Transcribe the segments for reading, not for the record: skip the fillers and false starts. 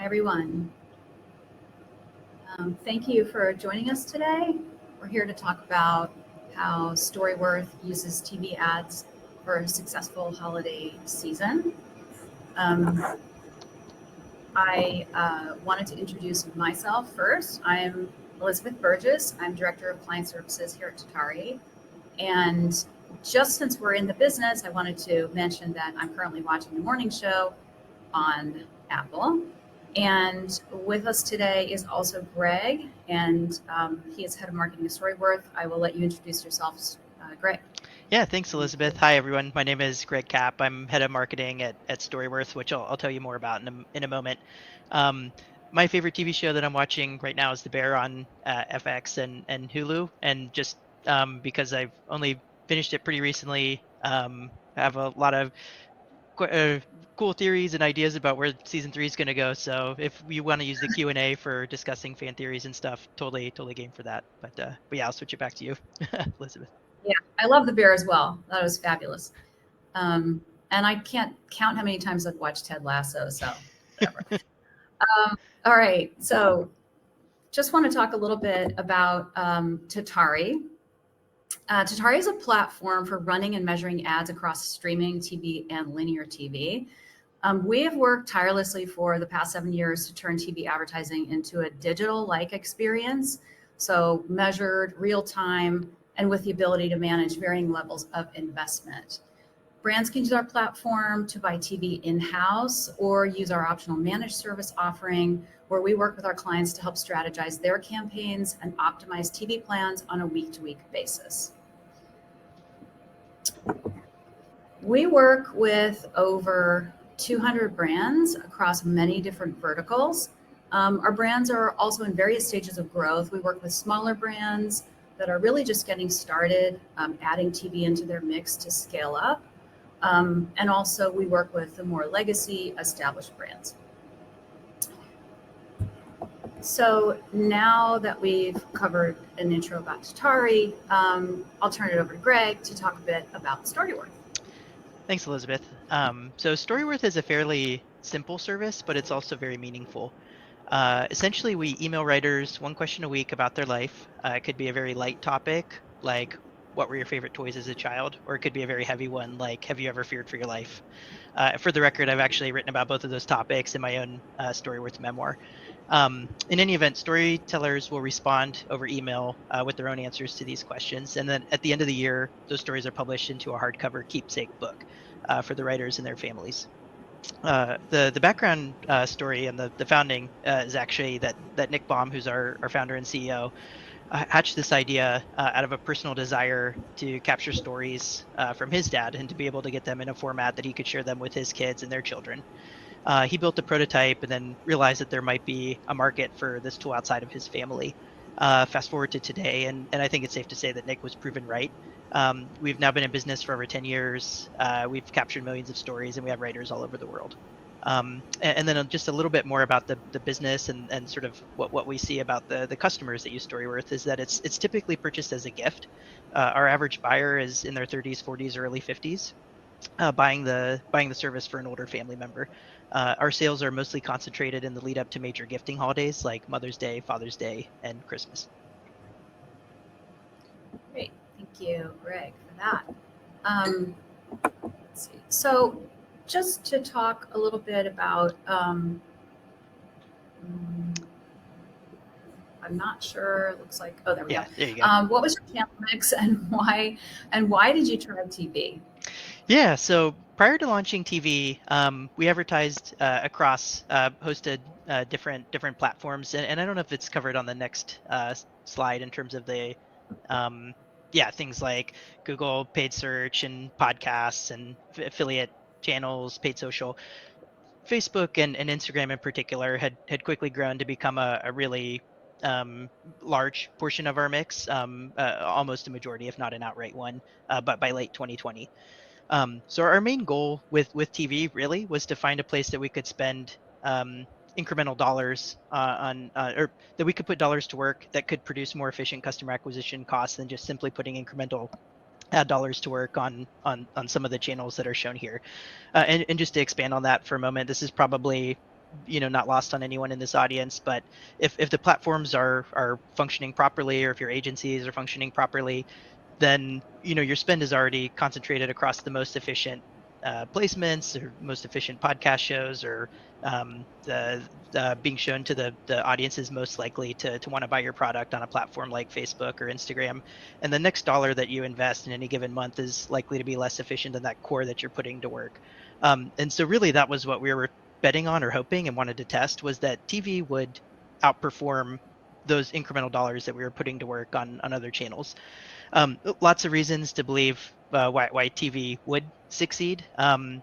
Hi, everyone. Thank you for joining us today. We're here to talk about how Storyworth uses TV ads for a successful holiday season. Um, I wanted to introduce myself first. I'm Elizabeth Burgis. I'm Director of Client Services here at Tatari. And just since we're in the business, I wanted to mention that I'm currently watching the morning show on Apple. And with us today is also Greg, and he is head of marketing at Storyworth. I will let you introduce yourselves, Greg. Yeah, thanks, Elizabeth. Hi, everyone. My name is Greg Kapp. I'm head of marketing at Storyworth, which I'll tell you more about in a moment. Um, my favorite TV show that I'm watching right now is The Bear on FX and Hulu, and just because I've only finished it pretty recently, I have a lot of cool theories and ideas about where season 3 is going to go. So if you want to use the Q&A for discussing fan theories and stuff, totally game for that. But yeah, I'll switch it back to you, Elizabeth. Yeah, I love The Bear as well. That was fabulous. Um, and I can't count how many times I've watched Ted Lasso, so whatever. All right, so just want to talk a little bit about Tatari. Tatari is a platform for running and measuring ads across streaming TV and linear TV. We have worked tirelessly for the past 7 years to turn TV advertising into a digital-like experience, so measured, real time, and with the ability to manage varying levels of investment. Brands can use our platform to buy TV in-house or use our optional managed service offering, where we work with our clients to help strategize their campaigns and optimize TV plans on a week-to-week basis. We work with over 200 brands across many different verticals. Our brands are also in various stages of growth. We work with smaller brands that are really just getting started, adding TV into their mix to scale up. And also we work with the more legacy established brands. So now that we've covered an intro about Tatari, I'll turn it over to Greg to talk a bit about Storyworth. Thanks, Elizabeth. So Storyworth is a fairly simple service, but it's also very meaningful. Essentially, we email writers one question a week about their life. It could be a very light topic, like what were your favorite toys as a child, or it could be a very heavy one, like have you ever feared for your life? For the record, I've actually written about both of those topics in my own Storyworth memoir. In any event, storytellers will respond over email with their own answers to these questions. And then at the end of the year, those stories are published into a hardcover keepsake book for the writers and their families. The background story and the founding is actually that Nick Baum, who's our founder and CEO, hatched this idea out of a personal desire to capture stories from his dad and to be able to get them in a format that he could share them with his kids and their children. He built a prototype and then realized that there might be a market for this tool outside of his family. Fast forward to today, and I think it's safe to say that Nick was proven right. We've now been in business for over 10 years. We've captured millions of stories, and we have writers all over the world. And then just a little bit more about the business and sort of what we see about the customers that use Storyworth is that it's typically purchased as a gift. Our average buyer is in their 30s, 40s, or early 50s. Buying the service for an older family member. Our sales are mostly concentrated in the lead up to major gifting holidays like Mother's Day, Father's Day, and Christmas. Great, thank you, Greg, for that. Let's see. So just to talk a little bit about, I'm not sure, it looks like, oh, there we Yeah, go. there you go. What was your channel mix and why did you try TV? Yeah, so prior to launching TV, we advertised across hosted different platforms, and I don't know if it's covered on the next slide in terms of the things like Google paid search and podcasts and affiliate channels, paid social. Facebook and Instagram in particular had quickly grown to become a really large portion of our mix, almost a majority, if not an outright one, but by late 2020. So our main goal with TV really was to find a place that we could spend incremental dollars or that we could put dollars to work that could produce more efficient customer acquisition costs than just simply putting incremental ad dollars to work on some of the channels that are shown here. And just to expand on that for a moment, this is probably not lost on anyone in this audience, but if the platforms are functioning properly, or if your agencies are functioning properly, then your spend is already concentrated across the most efficient placements, or most efficient podcast shows, or the being shown to the audiences most likely to want to buy your product on a platform like Facebook or Instagram. And the next dollar that you invest in any given month is likely to be less efficient than that core that you're putting to work. And so really that was what we were betting on, or hoping and wanted to test, was that TV would outperform those incremental dollars that we were putting to work on other channels. Lots of reasons to believe why TV would succeed. And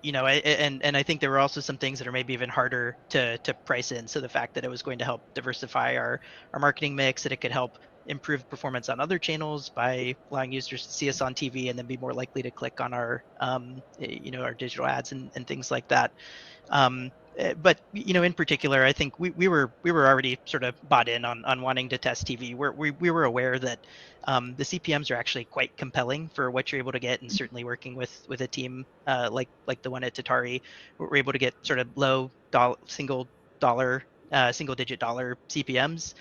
I think there were also some things that are maybe even harder to price in. So the fact that it was going to help diversify our marketing mix, that it could help improve performance on other channels by allowing users to see us on TV and then be more likely to click on our digital ads and things like that. But in particular, I think we were already sort of bought in on wanting to test TV. We were aware that the CPMS are actually quite compelling for what you're able to get, and certainly working with a team like the one at Tatari, we're able to get sort of low single digit dollar CPMS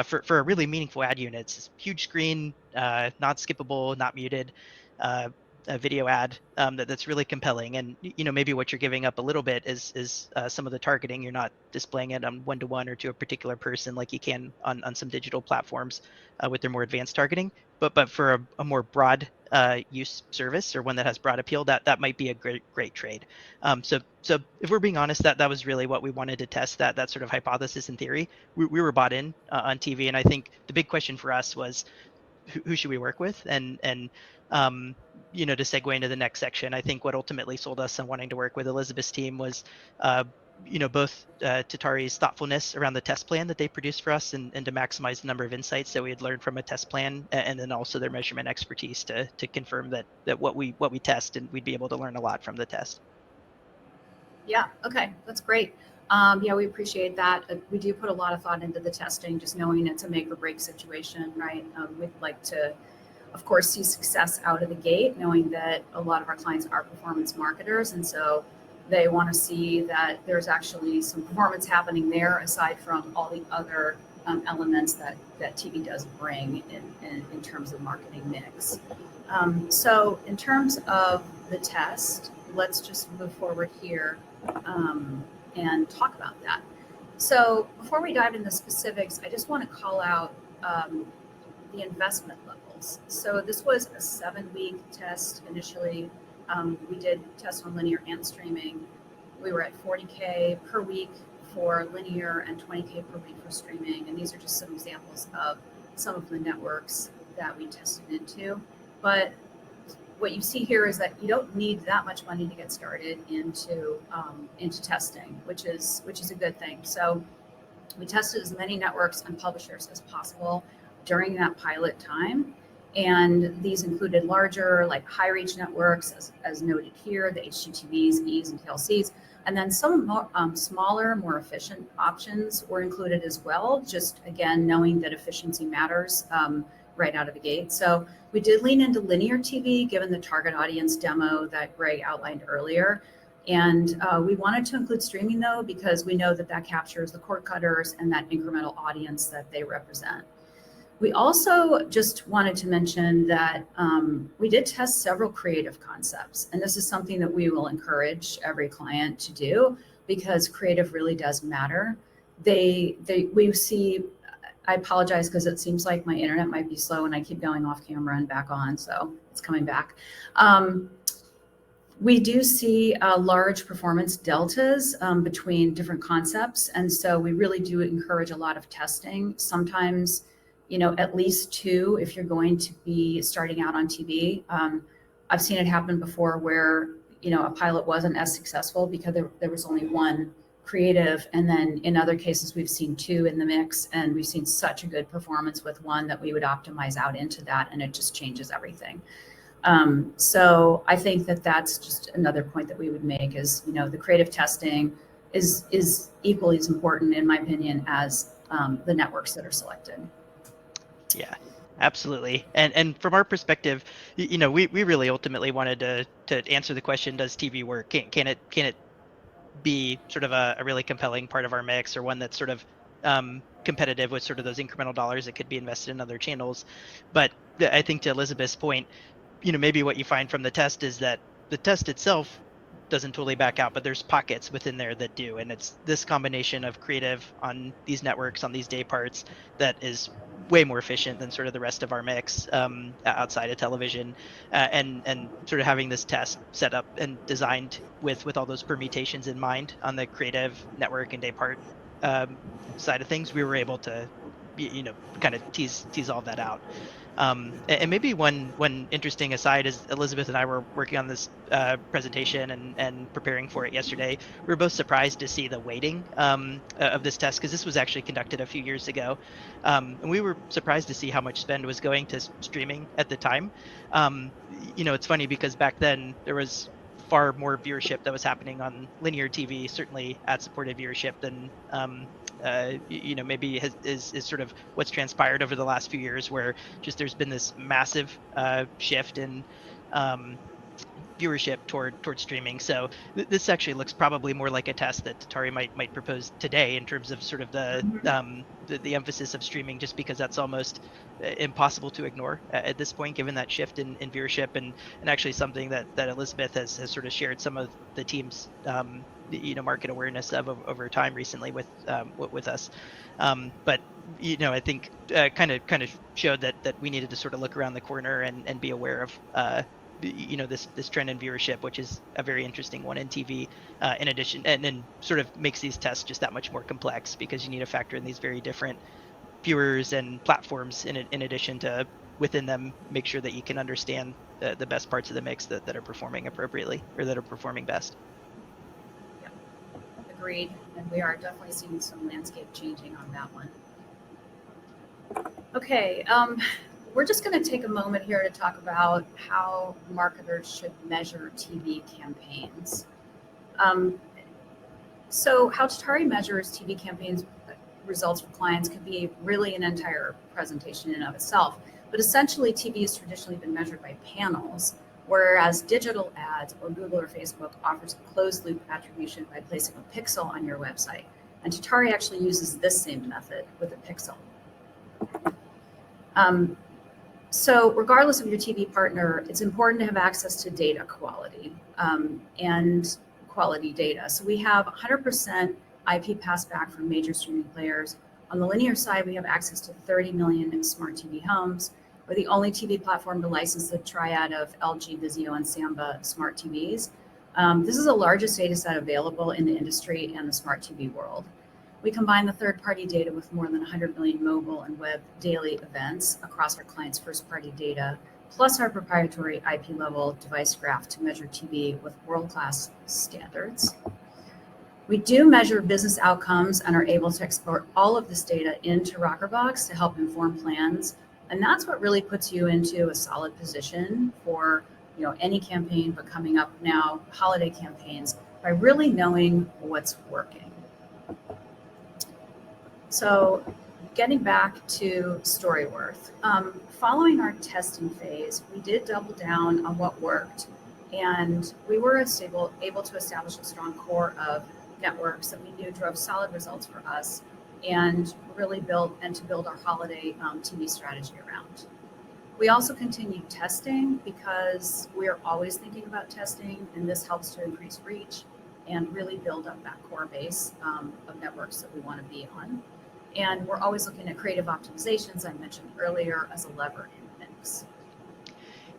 for a really meaningful ad unit. It's huge screen, not skippable, not muted. Uh, a video ad that's really compelling, and maybe what you're giving up a little bit is some of the targeting. You're not displaying it on one to one or to a particular person like you can on some digital platforms with their more advanced targeting. But for a more broad use service, or one that has broad appeal, that might be a great trade. So if we're being honest, that was really what we wanted to test, that sort of hypothesis in theory. We were bought in on TV, and I think the big question for us was, who should we work with? And to segue into the next section, I think what ultimately sold us on wanting to work with Elizabeth's team was uh, both Tatari's thoughtfulness around the test plan that they produced for us, and to maximize the number of insights that we had learned from a test plan, and then also their measurement expertise to confirm that what we test, and we'd be able to learn a lot from the test. Yeah. Okay. That's great. Yeah, we appreciate that. We do put a lot of thought into the testing, just knowing it's a make or break situation, right? We'd like to, of course, see success out of the gate, knowing that a lot of our clients are performance marketers. And so they want to see that there's actually some performance happening there, aside from all the other elements that TV does bring in terms of marketing mix. So in terms of the test, let's just move forward here and talk about that. So before we dive into specifics, I just want to call out the investment levels. So this was a 7-week test initially. We did tests on linear and streaming. We were at $40K per week for linear and $20K per week for streaming. And these are just some examples of some of the networks that we tested into. But what you see here is that you don't need that much money to get started into testing, which is a good thing. So we tested as many networks and publishers as possible during that pilot time, and these included larger, like high reach networks, as noted here, the HGTVs, E's, and TLCs, and then some more, smaller, more efficient options were included as well. Just again, knowing that efficiency matters right out of the gate. So we did lean into linear TV, given the target audience demo that Greg outlined earlier. And we wanted to include streaming, though, because we know that captures the cord cutters and that incremental audience that they represent. We also just wanted to mention that we did test several creative concepts. And this is something that we will encourage every client to do, because creative really does matter. We see, I apologize because it seems like my internet might be slow and I keep going off camera and back on, so it's coming back. We do see large performance deltas between different concepts, and so we really do encourage a lot of testing. Sometimes, at least 2 if you're going to be starting out on TV. I've seen it happen before where a pilot wasn't as successful because there was only 1 creative, and then in other cases we've seen 2 in the mix, and we've seen such a good performance with 1 that we would optimize out into that, and it just changes everything. So I think that's just another point that we would make is, the creative testing is equally as important, in my opinion, as the networks that are selected. Yeah, absolutely. And from our perspective, we really ultimately wanted to answer the question, does TV work? Can it be sort of a really compelling part of our mix, or one that's sort of competitive with sort of those incremental dollars that could be invested in other channels. But I think to Elizabeth's point, maybe what you find from the test is that the test itself doesn't totally back out, but there's pockets within there that do. And it's this combination of creative on these networks, on these day parts, that is way more efficient than sort of the rest of our mix outside of television. And sort of having this test set up and designed with all those permutations in mind on the creative network and day part um, side of things, we were able to, kind of tease all that out. And maybe one interesting aside is Elizabeth and I were working on this presentation and preparing for it yesterday. We were both surprised to see the weighting of this test, because this was actually conducted a few years ago, and we were surprised to see how much spend was going to streaming at the time. It's funny because back then there was far more viewership that was happening on linear TV, certainly ad-supported viewership, than maybe is sort of what's transpired over the last few years, where just there's been this massive shift in um, viewership toward streaming. So this actually looks probably more like a test that Tatari might propose today, in terms of sort of the emphasis of streaming, just because that's almost impossible to ignore at this point, given that shift in viewership, and actually something that Elizabeth has sort of shared some of the team's market awareness of over time recently with us. But I think kind of showed that we needed to sort of look around the corner and be aware of this trend in viewership, which is a very interesting one in TV. In addition, and then sort of makes these tests just that much more complex, because you need to factor in these very different viewers and platforms, in addition to within them make sure that you can understand the best parts of the mix that are performing appropriately, or that are performing best. Yeah, agreed. And we are definitely seeing some landscape changing on that one. Okay, we're just going to take a moment here to talk about how marketers should measure TV campaigns. So how Tatari measures TV campaigns results for clients could be really an entire presentation in and of itself. But essentially, TV has traditionally been measured by panels, whereas digital ads or Google or Facebook offers a closed loop attribution by placing a pixel on your website. And Tatari actually uses this same method with a pixel. So regardless of your TV partner, it's important to have access to data quality and quality data. So we have 100% IP passback from major streaming players. On the linear side, we have access to 30 million smart TV homes. We're the only TV platform to license the triad of LG, Vizio, and Samba smart TVs. This is the largest data set available in the industry and the smart TV world. We combine the third-party data with more than 100 million mobile and web daily events across our clients' first-party data, plus our proprietary IP-level device graph to measure TV with world-class standards. We do measure business outcomes and are able to export all of this data into Rockerbox to help inform plans. And that's what really puts you into a solid position for any campaign, but coming up now, holiday campaigns, by really knowing what's working. So getting back to Storyworth, following our testing phase, we did double down on what worked, and we were able to establish a strong core of networks that we knew drove solid results for us, and really build our holiday TV strategy around. We also continued testing because we are always thinking about testing, and this helps to increase reach and really build up that core base of networks that we want to be on. And we're always looking at creative optimizations, I mentioned earlier, as a lever in the mix.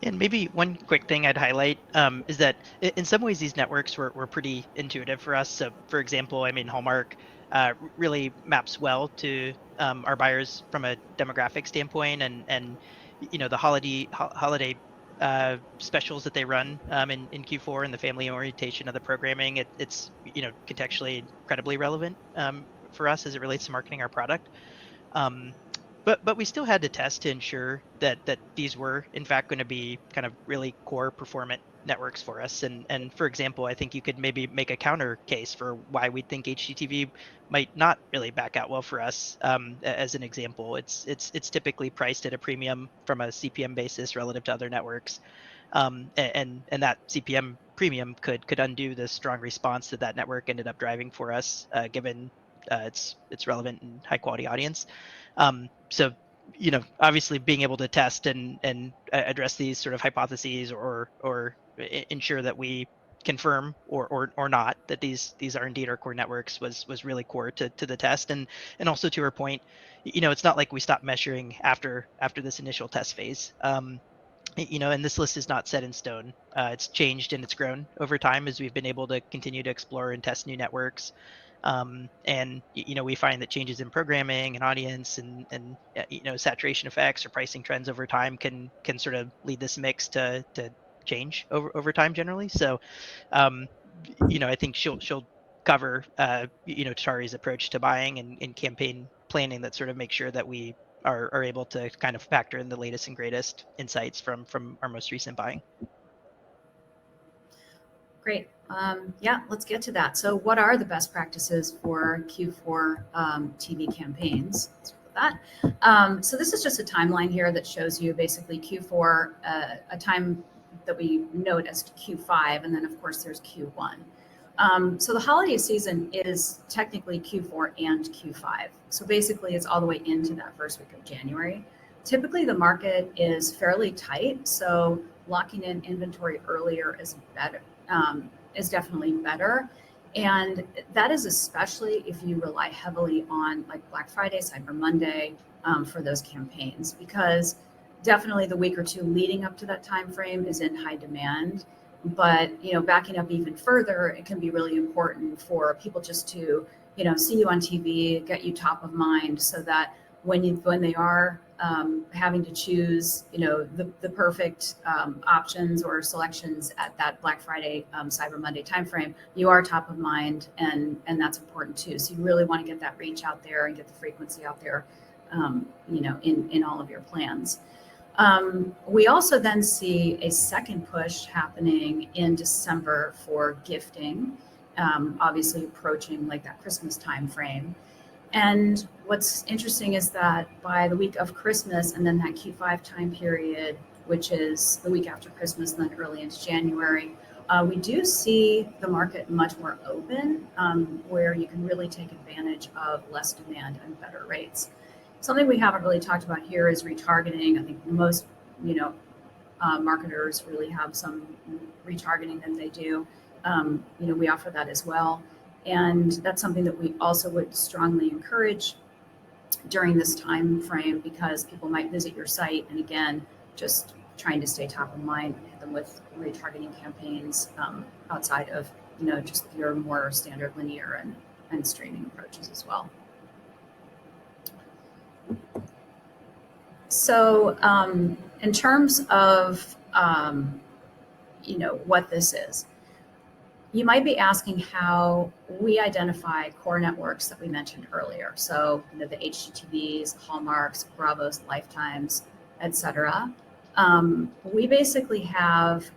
And maybe one quick thing I'd highlight is that in some ways these networks were pretty intuitive for us. So, for example, I mean, Hallmark really maps well to our buyers from a demographic standpoint, and the holiday specials that they run in Q4, and the family orientation of the programming. It's contextually incredibly relevant for us as it relates to marketing our product. Um, but we still had to test to ensure that these were in fact going to be kind of really core performant networks for us. And for example, I think you could maybe make a counter case for why we think HGTV might not really back out well for us. As an example, it's typically priced at a premium from a CPM basis relative to other networks. And that CPM premium could undo the strong response that that network ended up driving for us, given its relevant and high quality audience. So obviously being able to test and address these sort of hypotheses, or ensure that we confirm or not that these are indeed our core networks, was really core to the test. And also, to her point, it's not like we stopped measuring after this initial test phase. And this list is not set in stone. It's changed and it's grown over time as we've been able to continue to explore and test new networks. And we find that changes in programming and audience and saturation effects or pricing trends over time can sort of lead this mix to change over time generally. So um, I think she'll cover Tatari's approach to buying and campaign planning that sort of make sure that we are able to kind of factor in the latest and greatest insights from our most recent buying. Great. Yeah, let's get to that. So, what are the best practices for Q4 TV campaigns? Let's start with that. So, this is just a timeline here that shows you basically Q4, a time that we noticed Q5, and then of course there's Q1. So the holiday season is technically Q4 and Q5. So basically, it's all the way into that first week of January. Typically, the market is fairly tight, so locking in inventory earlier is better. Is definitely better. And that is especially if you rely heavily on like Black Friday, Cyber Monday for those campaigns, because definitely the week or two leading up to that time frame is in high demand. But backing up even further, it can be really important for people just to see you on TV, get you top of mind, so that when they are having to choose, the perfect options or selections at that Black Friday, Cyber Monday timeframe, you are top of mind, and that's important too. So you really want to get that reach out there and get the frequency out there, in all of your plans. We also then see a second push happening in December for gifting, obviously approaching like that Christmas timeframe. And what's interesting is that by the week of Christmas and then that Q5 time period, which is the week after Christmas and then early into January, we do see the market much more open, where you can really take advantage of less demand and better rates. Something we haven't really talked about here is retargeting. I think most, marketers really have some retargeting that they do. We offer that as well. And that's something that we also would strongly encourage during this time frame, because people might visit your site, and again, just trying to stay top of mind, hit them with retargeting campaigns outside of just your more standard linear and streaming approaches as well. So in terms of what this is, you might be asking how we identify core networks that we mentioned earlier. So the HGTVs, Hallmarks, Bravos, Lifetimes, etc. We basically have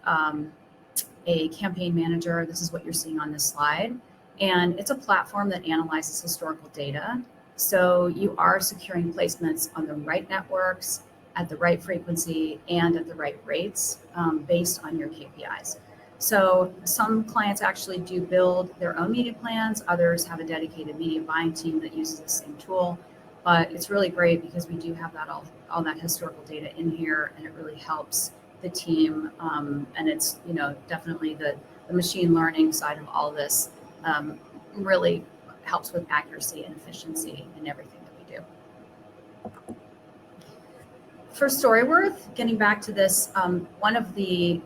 a campaign manager. This is what you're seeing on this slide. And it's a platform that analyzes historical data. So you are securing placements on the right networks at the right frequency and at the right rates, based on your KPIs. So some clients actually do build their own media plans. Others have a dedicated media buying team that uses the same tool. But it's really great because we do have that all that historical data in here, and it really helps the team. And it's definitely the machine learning side of all this really helps with accuracy and efficiency in everything that we do. For Storyworth, getting back to this, one of the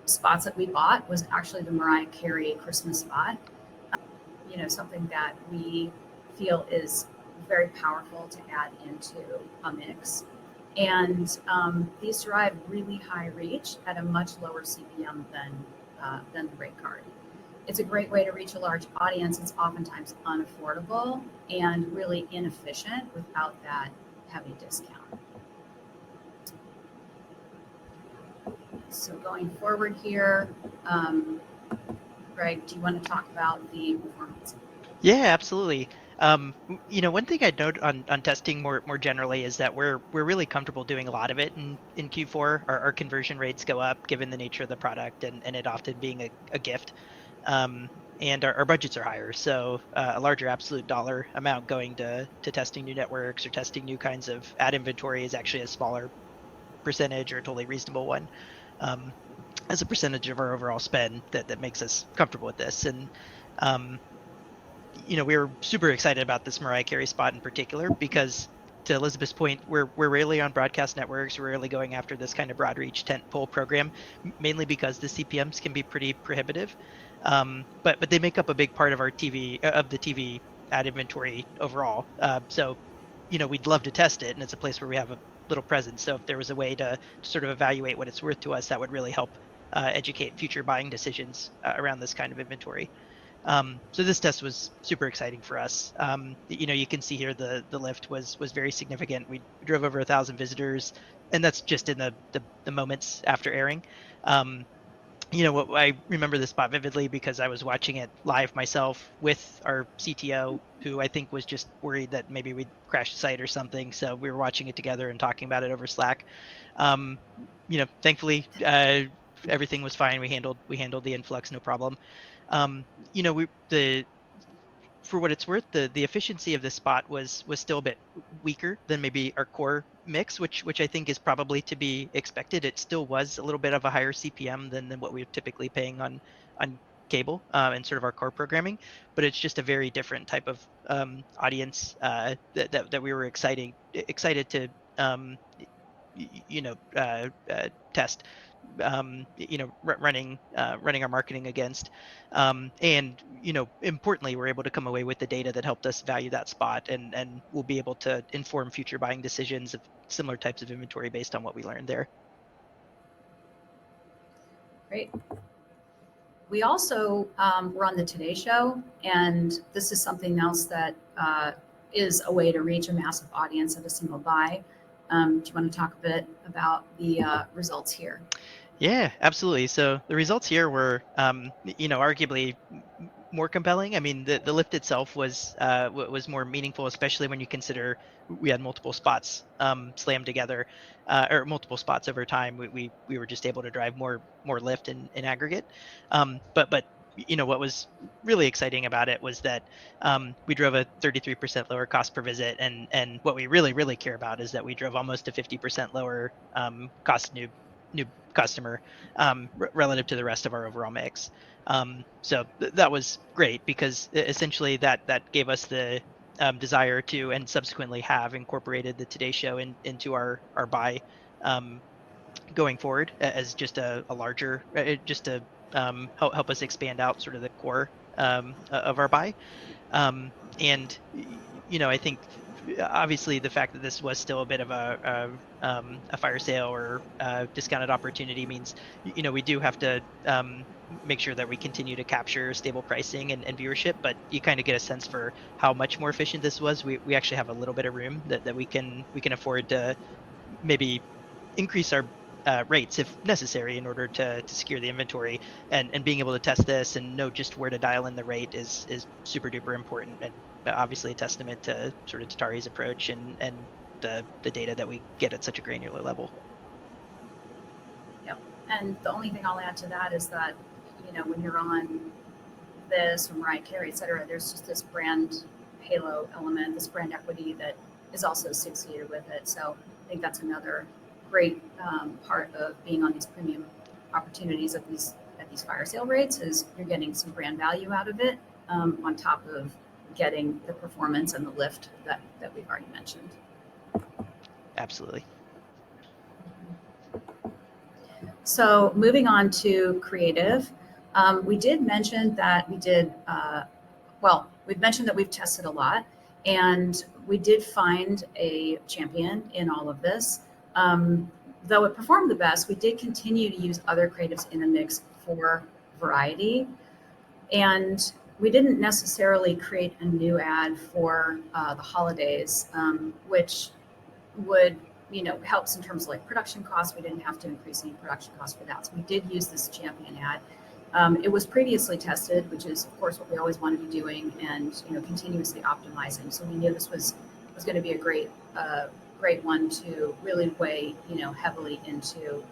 spots that we bought was actually the Mariah Carey Christmas spot. Something that we feel is very powerful to add into a mix. And these derive really high reach at a much lower CPM than the rate card. It's a great way to reach a large audience. It's oftentimes unaffordable and really inefficient without that heavy discount. So going forward here, Greg, do you want to talk about the performance? Yeah, absolutely. One thing I'd note on testing more generally is that we're really comfortable doing a lot of it in Q4. Our conversion rates go up given the nature of the product and it often being a gift. Um, and our budgets are higher, so a larger absolute dollar amount going to testing new networks or testing new kinds of ad inventory is actually a smaller percentage or a totally reasonable one. Um, as a percentage of our overall spend that makes us comfortable with this. And um, we were super excited about this Mariah Carey spot in particular because, to Elizabeth's point, we're rarely on broadcast networks. We're rarely going after this kind of broad reach tentpole program, mainly because the CPMS can be pretty prohibitive. But they make up a big part of our TV ad inventory overall. So we'd love to test it, and it's a place where we have a little presence. So if there was a way to sort of evaluate what it's worth to us, that would really help educate future buying decisions around this kind of inventory. So this test was super exciting for us. You can see here the lift was very significant. We drove over 1,000 visitors, and that's just in the moments after airing. Um, what I remember this spot vividly because I was watching it live myself with our CTO, who I think was just worried that maybe we'd crash the site or something. So we were watching it together and talking about it over Slack. Thankfully, everything was fine. We handled the influx, no problem. We the For what it's worth, the efficiency of this spot was still a bit weaker than maybe our core mix, which I think is probably to be expected. It still was a little bit of a higher CPM than what we're typically paying on cable and sort of our core programming, but it's just a very different type of audience that we were excited to test running our marketing against, and importantly we're able to come away with the data that helped us value that spot, and we'll be able to inform future buying decisions of similar types of inventory based on what we learned there. Great. We also were on the Today Show, and this is something else that is a way to reach a massive audience at a single buy. Do you want to talk a bit about the results here? Yeah, absolutely. So the results here were, arguably more compelling. I mean, the lift itself was more meaningful, especially when you consider we had multiple spots slammed together, or multiple spots over time. We were just able to drive more lift in aggregate. But what was really exciting about it was that we drove a 33% lower cost per visit, and what we really care about is that we drove almost a 50% lower cost new customer relative to the rest of our overall mix. That was great because essentially that gave us the desire to, and subsequently have incorporated the Today Show into our buy um, going forward as just a larger, just to help us expand out sort of the core of our buy. And I think obviously the fact that this was still a bit of a fire sale or discounted opportunity means we do have to make sure that we continue to capture stable pricing and viewership. But you kind of get a sense for how much more efficient this was. We actually have a little bit of room that we can afford to maybe increase our rates if necessary in order to secure the inventory, and being able to test this and know just where to dial in the rate is super duper important, and obviously a testament to sort of Tatari's approach and the data that we get at such a granular level. Yep. And the only thing I'll add to that is that, when you're on this or Mariah Carey, et cetera, there's just this brand halo element, this brand equity that is also associated with it. So I think that's another great part of being on these premium opportunities at these fire sale rates is you're getting some brand value out of it on top of getting the performance and the lift that we've already mentioned. Absolutely. So moving on to creative, we did mention that we've mentioned that we've tested a lot, and we did find a champion in all of this. Though it performed the best, we did continue to use other creatives in the mix for variety. And we didn't necessarily create a new ad for the holidays, which would helps in terms of like production costs. We didn't have to increase any production costs for that. So we did use this champion ad. It was previously tested, which is of course what we always want to be doing, and continuously optimizing. So we knew this was going to be a great one to really weigh heavily into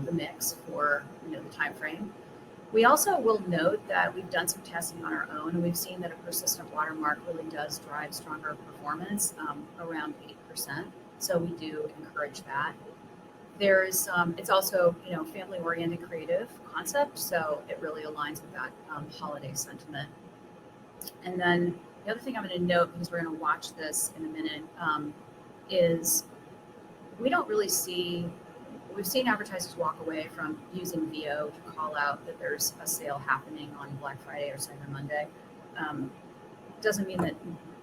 the mix for the time frame. We also will note that we've done some testing on our own, and we've seen that a persistent watermark really does drive stronger performance, around 8%. So we do encourage that. There's it's also family-oriented creative concept, so it really aligns with that holiday sentiment. And then the other thing I'm going to note, because we're going to watch this in a minute, is we don't really see. We've seen advertisers walk away from using VO to call out that there's a sale happening on Black Friday or Cyber Monday. Doesn't mean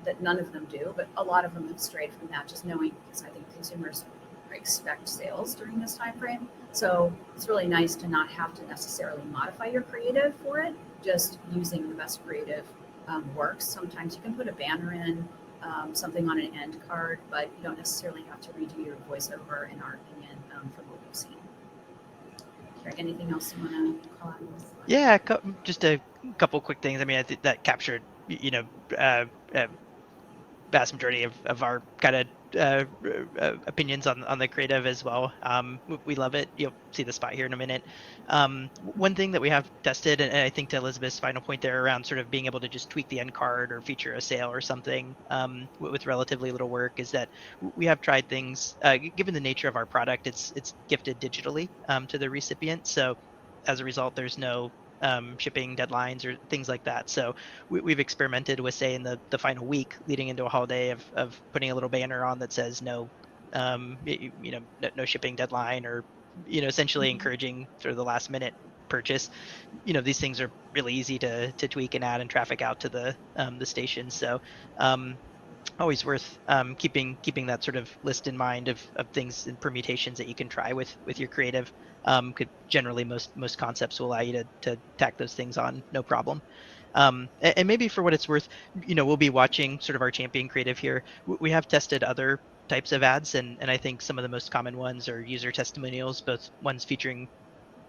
that none of them do, but a lot of them have strayed from that, just knowing, because I think consumers expect sales during this time frame. So it's really nice to not have to necessarily modify your creative for it. Just using the best creative works. Sometimes you can put a banner in, something on an end card, but you don't necessarily have to redo your voiceover, in our opinion, from what we've seen. Greg, anything else you want to call out? Yeah, just a couple quick things. I mean, I think that captured, vast majority of our kind of opinions on the creative as well. We love it. You'll see the spot here in a minute. One thing that we have tested, and I think to Elizabeth's final point there around sort of being able to just tweak the end card or feature a sale or something with relatively little work, is that we have tried things. Given the nature of our product, it's gifted digitally to the recipient. So as a result, there's no shipping deadlines or things like that. So we've experimented with, say, in the final week leading into a holiday of putting a little banner on that says no, no shipping deadline, or essentially encouraging sort of the last minute purchase. These things are really easy to tweak and add and traffic out to the station. So always worth keeping that sort of list in mind of things and permutations that you can try with your creative. Could generally most concepts will allow you to tack those things on, no problem. And maybe for what it's worth, we'll be watching sort of our champion creative here. We have tested other types of ads, and I think some of the most common ones are user testimonials, both ones featuring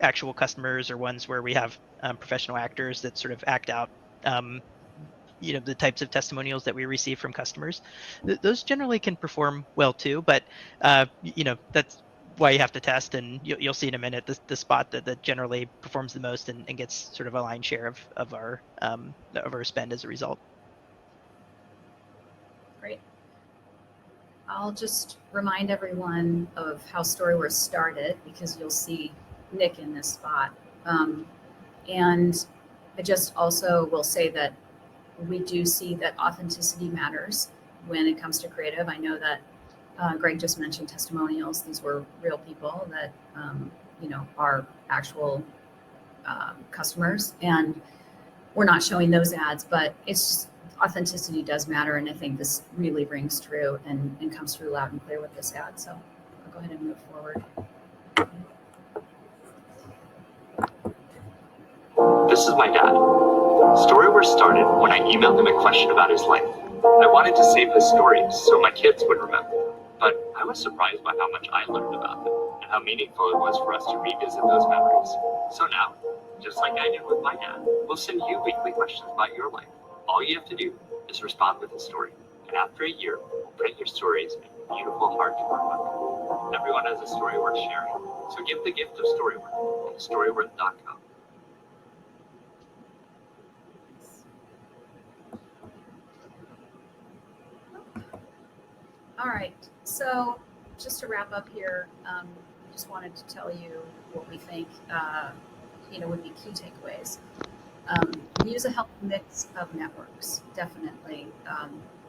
actual customers or ones where we have professional actors that sort of act out um, the types of testimonials that we receive from customers. Those generally can perform well too, but that's why you have to test, and you'll see in a minute the spot that generally performs the most and gets sort of a line share of our spend as a result. Great. I'll just remind everyone of how Storyworth started, because you'll see Nick in this spot. And I just also will say that we do see that authenticity matters when it comes to creative. I know that Greg just mentioned testimonials. These were real people that are actual customers, and we're not showing those ads, but it's just, authenticity does matter, and I think this really rings true and comes through loud and clear with this ad. So I'll go ahead and move forward. This is my dad. Storyworth started when I emailed him a question about his life. I wanted to save his stories so my kids would remember, but I was surprised by how much I learned about them and how meaningful it was for us to revisit those memories. So now, just like I did with my dad, we'll send you weekly questions about your life. All you have to do is respond with a story, and after a year, we'll print your stories in a beautiful hardcover book. Everyone has a story worth sharing, so give the gift of Storyworth at storyworth.com. All right, so just to wrap up here, just wanted to tell you what we think would be key takeaways. Use a healthy mix of networks, definitely.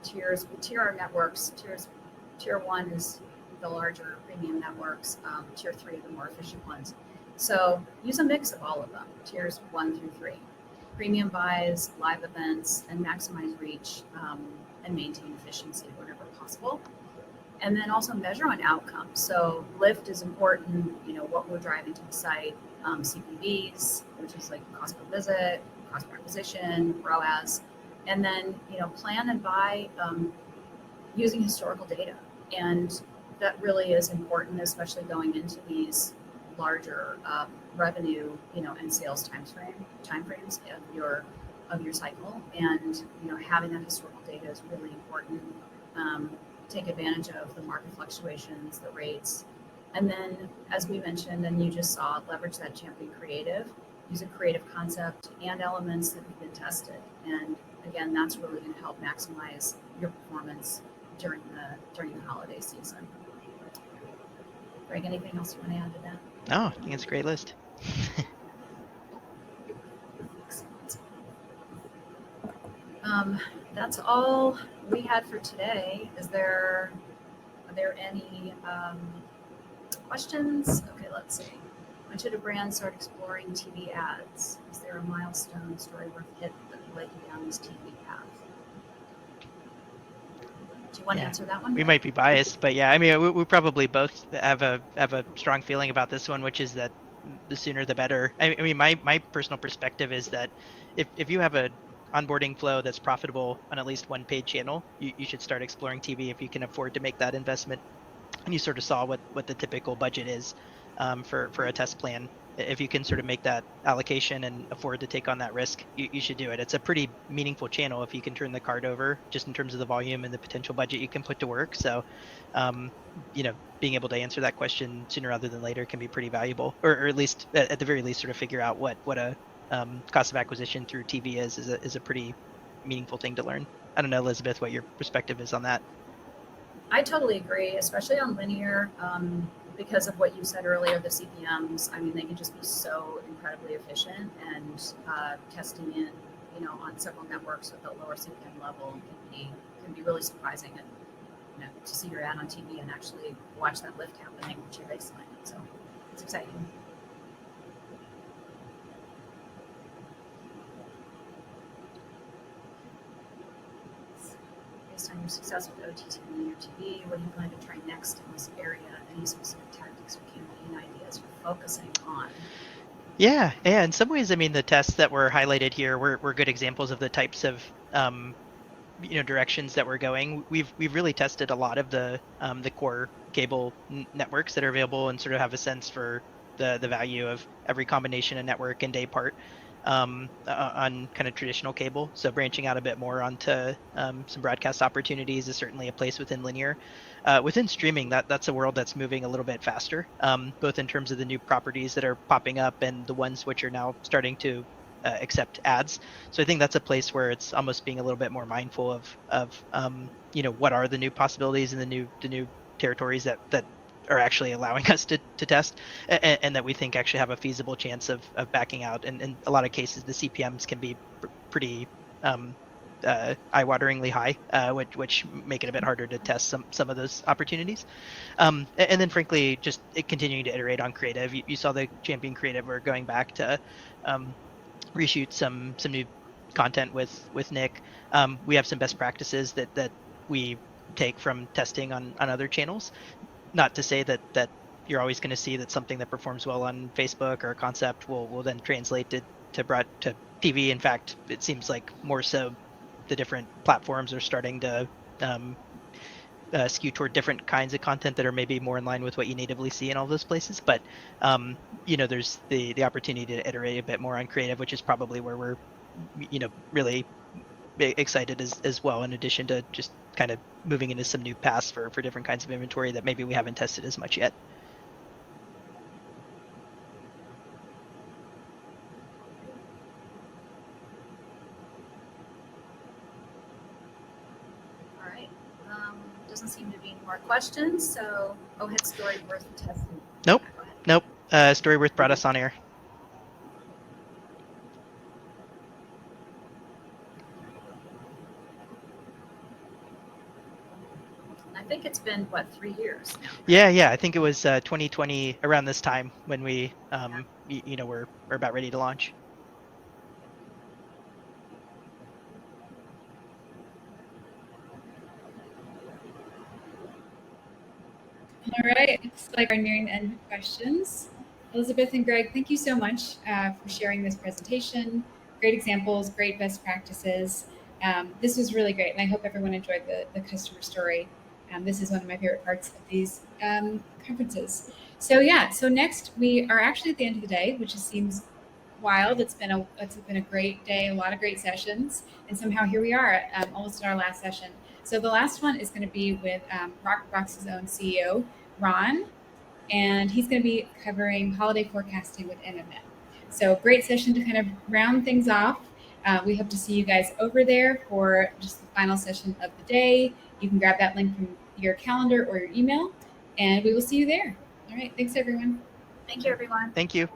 Tiers, we tier our networks. Tier 1 is the larger premium networks. Tier 3 are the more efficient ones. So use a mix of all of them, tiers 1 through 3. Premium buys, live events, and maximize reach and maintain efficiency whenever possible. And then also measure on outcomes. So lift is important, what we're driving to the site, CPVs, which is like cost per visit, cost per acquisition, ROAS, and then, plan and buy using historical data. And that really is important, especially going into these larger revenue, and sales timeframes of your cycle, and having that historical data is really important. Take advantage of the market fluctuations, the rates, and then, as we mentioned, and you just saw, leverage that champion creative. Use a creative concept and elements that have been tested, and again, that's really going to help maximize your performance during the holiday season. Greg, anything else you want to add to that? No, I think it's a great list. Excellent. That's all we had for today. Are there any questions? Okay, let's see. When should a brand start exploring TV ads? Is there a milestone Storyworth hit that led you down this TV path? Do you want to answer that one? We might be biased, but yeah, I mean, we probably both have a strong feeling about this one, which is that the sooner the better. I mean, my personal perspective is that if you have a onboarding flow that's profitable on at least one paid channel, you should start exploring TV if you can afford to make that investment. And you sort of saw what the typical budget is for a test plan. If you can sort of make that allocation and afford to take on that risk, you should do it. It's a pretty meaningful channel if you can turn the card over, just in terms of the volume and the potential budget you can put to work. So, being able to answer that question sooner rather than later can be pretty valuable, or at least at the very least, sort of figure out what a cost of acquisition through TV is a pretty meaningful thing to learn. I don't know, Elizabeth, what your perspective is on that. I totally agree, especially on linear, because of what you said earlier, the CPMs. I mean, they can just be so incredibly efficient, and testing in, on several networks with a lower CPM level can be really surprising, and to see your ad on TV and actually watch that lift happening with your baseline. So it's exciting. Based on your success with OTT and linear TV, what do you plan to try next in this area? Any specific tactics or campaign ideas you're focusing on? Yeah, in some ways, I mean, the tests that were highlighted here were good examples of the types of directions that we're going. We've really tested a lot of the core cable networks that are available, and sort of have a sense for the value of every combination of network and day part on kind of traditional cable. So branching out a bit more onto some broadcast opportunities is certainly a place within linear. Within streaming, that's a world that's moving a little bit faster, both in terms of the new properties that are popping up and the ones which are now starting to accept ads. So I think that's a place where it's almost being a little bit more mindful of what are the new possibilities and the new territories that are actually allowing us to test, and that we think actually have a feasible chance of backing out. And in a lot of cases, the CPMs can be pretty eye-wateringly high, which make it a bit harder to test some of those opportunities. And then, frankly, just continuing to iterate on creative. You saw the champion creative. We're going back to reshoot some new content with Nick. We have some best practices that we take from testing on other channels. Not to say that you're always going to see that something that performs well on Facebook or a concept will then translate to TV. In fact, it seems like more so the different platforms are starting to skew toward different kinds of content that are maybe more in line with what you natively see in all those places. But there's the opportunity to iterate a bit more on creative, which is probably where we're really excited as well, in addition to just kind of moving into some new paths for different kinds of inventory that maybe we haven't tested as much yet. All right. Doesn't seem to be any more questions, so go ahead, Storyworth testing. Nope. Storyworth brought us on air. I think it's been 3 years now? Yeah. I think it was 2020 around this time when we we're about ready to launch. All right, looks like we're nearing the end of questions. Elizabeth and Greg, thank you so much for sharing this presentation. Great examples, great best practices. This was really great, and I hope everyone enjoyed the customer story This is one of my favorite parts of these conferences. So yeah, so next we are actually at the end of the day, which just seems wild. It's been a great day, a lot of great sessions, and somehow here we are, almost at our last session. So the last one is going to be with Rockerbox's own CEO, Ron, and he's going to be covering holiday forecasting with MMM. So great session to kind of round things off. We hope to see you guys over there for just the final session of the day. You can grab that link from your calendar or your email, and we will see you there. All right. Thanks, everyone. Thank you, everyone. Thank you.